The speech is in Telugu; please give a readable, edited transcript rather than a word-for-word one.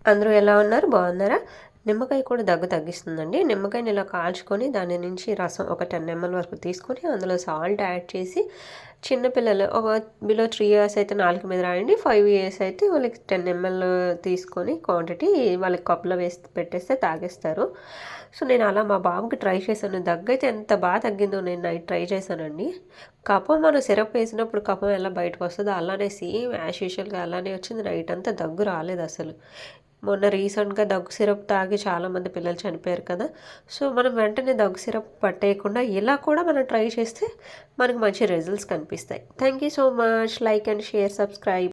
అందరూ ఎలా ఉన్నారు? బాగున్నారా? నిమ్మకాయ కూడా దగ్గు తగ్గిస్తుందండి. నిమ్మకాయని ఇలా కాల్చుకొని దాని నుంచి రసం ఒక 10 ఎంఎల్ వరకు తీసుకొని అందులో సాల్ట్ యాడ్ చేసి చిన్న పిల్లలు ఒక బిలో 3 ఇయర్స్ అయితే నాలుక మీద రాయండి. 5 ఇయర్స్ అయితే వాళ్ళకి 10 ఎంఎల్ తీసుకొని క్వాంటిటీ వాళ్ళకి కప్‌లో వేసి పెట్టేస్తే తాగేస్తారు. సో, నేను అలా మా బాబుకి ట్రై చేశాను. దగ్గైతే ఎంత బాగా తగ్గిందో నేను నైట్ ట్రై చేశానండి. కఫం మనం సిరప్ వేసినప్పుడు కఫం ఎలా బయటకొస్తదో అలానే సేమ్ యాజ్ యూజువల్‌గా అలానే వచ్చింది. నైట్ అంతా దగ్గు రాలేదసలు. మొన్న రీసెంట్‌గా దగ్గు సిరప్ తాగి చాలామంది పిల్లలు చనిపోయారు కదా! సో, మనం వెంటనే దగ్గు సిరప్ పట్టేయకుండా ఇలా కూడా మనం ట్రై చేస్తే మనకు మంచి రిజల్ట్స్ కనిపిస్తాయి. Thank you so much. Like and share, subscribe.